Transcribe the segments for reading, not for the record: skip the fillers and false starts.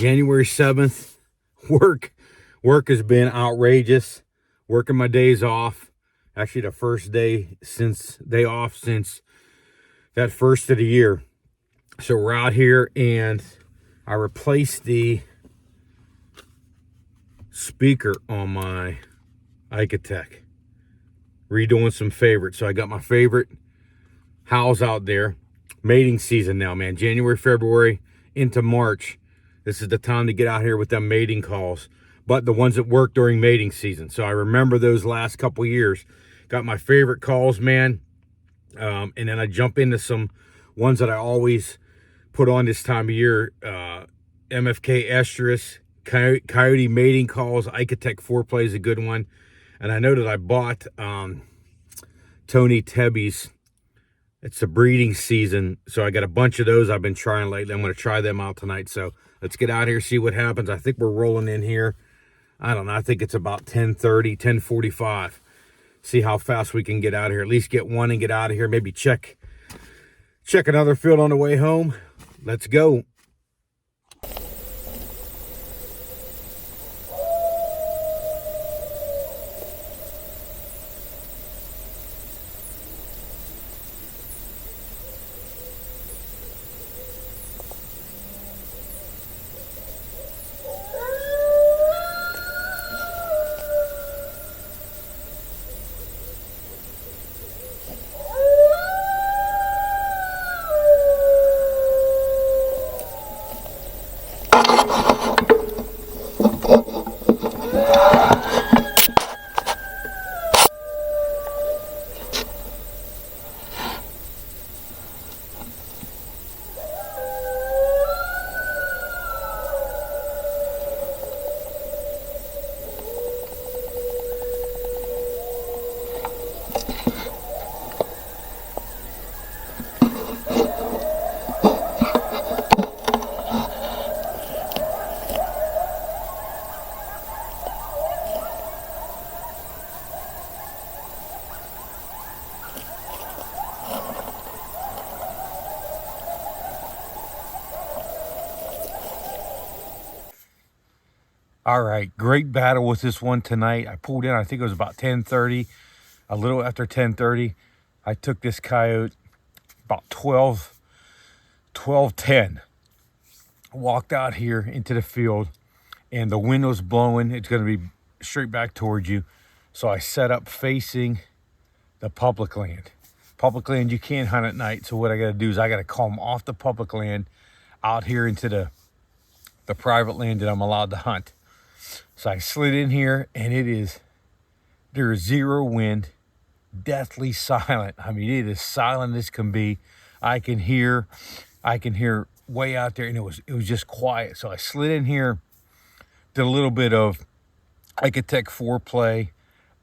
January 7th, work has been outrageous. Working my days off. Actually, the first day off since that first of the year. So we're out here, and I replaced the speaker on my Icotech, redoing some favorites. So I got my favorite howls out there. Mating season now, man. January, February into March. This is the time to get out here with them mating calls, but the ones that work during mating season. So I remember those last couple years. Got my favorite calls, man. And then I jump into some ones that I always put on this time of year. MFK estrus, coyote mating calls. Icotech foreplay is a good one. And I know that I bought Tony Tebby's. It's the breeding season, so I got a bunch of those I've been trying lately. I'm going to try them out tonight. So let's get out here, see what happens. I think we're rolling in here. I don't know. I think it's about 10:30, 10:45. See how fast we can get out of here. At least get one and get out of here. Maybe check another field on the way home. Let's go. All right, great battle with this one tonight. I pulled in, I think it was about 10:30, a little after 10:30. I took this coyote about 12:10. Walked out here into the field, and the wind was blowing. It's going to be straight back towards you. So I set up facing the public land. Public land, you can't hunt at night. So what I got to do is I got to calm off the public land out here into the private land that I'm allowed to hunt. So I slid in here, and there is zero wind, deathly silent. I mean, it is silent as can be. I can hear way out there, and it was just quiet. So I slid in here, did a little bit of Icotech foreplay.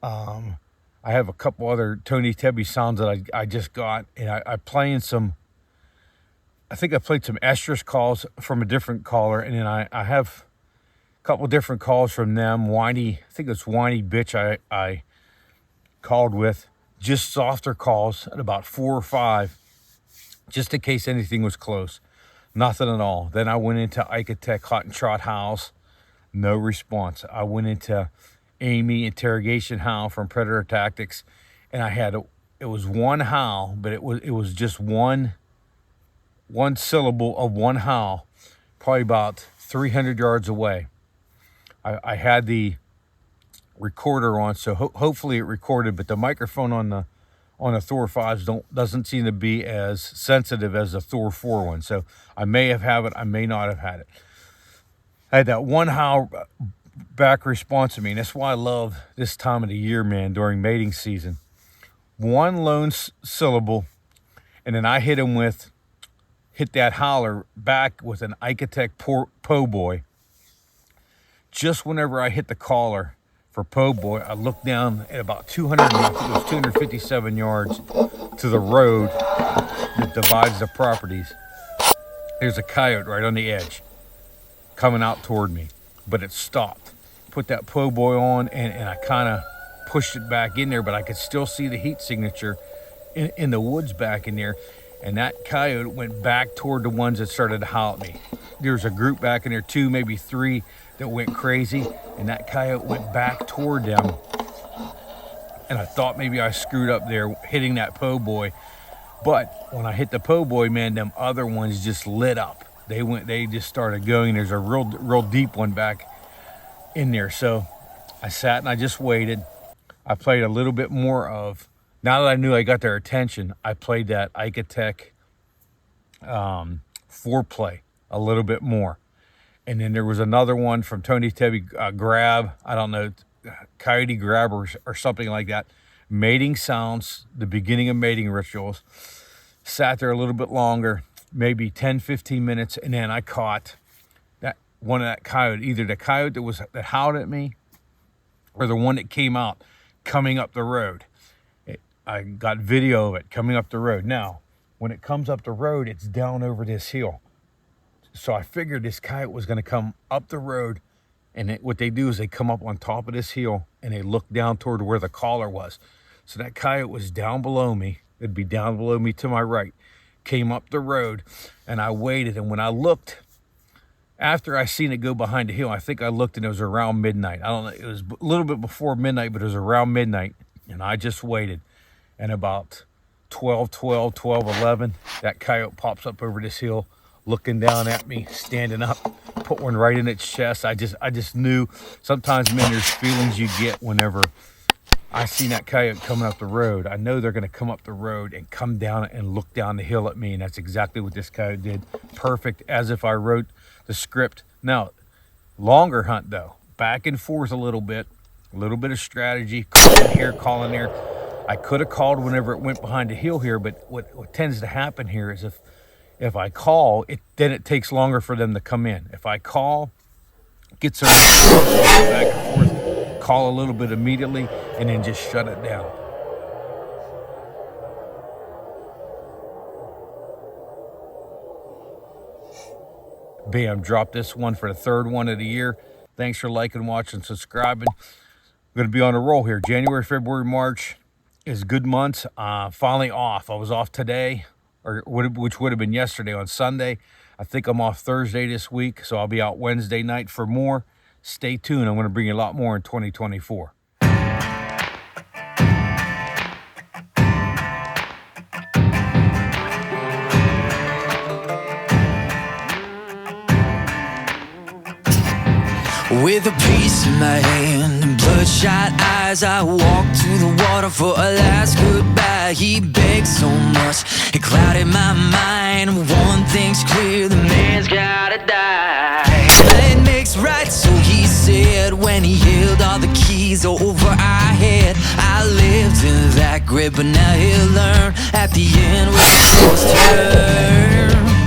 I have a couple other Tony Tebby sounds that I just got, and I played some estrus calls from a different caller, and then I have couple different calls from them. I think it's Whiny Bitch I called with. Just softer calls at about 4 or 5, just in case anything was close. Nothing at all. Then I went into Icotech Hot and Trot howls. No response. I went into Amy Interrogation Howl from Predator Tactics, and it was one howl, but it was just one syllable of one howl, probably about 300 yards away. I had the recorder on, so hopefully it recorded, but the microphone on the Thor 5s doesn't seem to be as sensitive as the Thor 4 one. So I may have had it, I may not have had it. I had that one howl back response to me, and that's why I love this time of the year, man, during mating season. One lone syllable, and then I hit that howler back with an Icotech po' boy. Just whenever I hit the collar for po' boy, I looked down at about 257 yards to the road that divides the properties. There's a coyote right on the edge coming out toward me, but it stopped. Put that po' boy on, and I kind of pushed it back in there, but I could still see the heat signature in the woods back in there. and that coyote went back toward the ones that started to howl at me. There's a group back in there, 2, maybe 3, that went crazy, and that coyote went back toward them. And I thought maybe I screwed up there hitting that po' boy. But when I hit the po' boy, man, them other ones just lit up. They just started going. There's a real deep one back in there. So I sat and I just waited. I played a little bit more of, now that I knew I got their attention, I played that Icatech foreplay a little bit more. And then there was another one from Tony Tebby, grab, I don't know, coyote grab or something like that. Mating sounds, the beginning of mating rituals. Sat there a little bit longer, maybe 10, 15 minutes, and then I caught that one of that coyote, either the coyote that howled at me or the one that came out coming up the road. I got video of it coming up the road. Now, when it comes up the road, it's down over this hill. So I figured this coyote was going to come up the road, and what they do is they come up on top of this hill and they look down toward where the caller was. So that coyote was down below me. It'd be down below me to my right. Came up the road, and I waited. And when I looked, after I seen it go behind the hill, I think I looked and it was around midnight. I don't know. It was a little bit before midnight, but it was around midnight. And I just waited. And about 12:11, that coyote pops up over this hill, looking down at me, standing up, put one right in its chest. I just knew. Sometimes, man, there's feelings you get whenever I seen that coyote coming up the road. I know they're going to come up the road and come down and look down the hill at me, and that's exactly what this coyote did. Perfect, as if I wrote the script. Now, longer hunt though, back and forth a little bit of strategy, calling here, calling there. I could have called whenever it went behind the hill here, but what tends to happen here is if I call, then it takes longer for them to come in. If I call, gets them back and forth, call a little bit immediately, and then just shut it down. Bam, drop this one for the 3rd one of the year. Thanks for liking, watching, subscribing. I'm going to be on a roll here. January, February, March is good months. Finally off. I was off today, which would have been yesterday on Sunday. I think I'm off Thursday this week, so I'll be out Wednesday night for more. Stay tuned. I'm going to bring you a lot more in 2024. With a piece in my hand and bloodshot eyes, I walked to the water for a last goodbye. He begged so much, it clouded my mind. One thing's clear, the man's gotta die. It makes right, so he said, when he held all the keys over our head. I lived in that grip, but now he'll learn at the end where the course turns.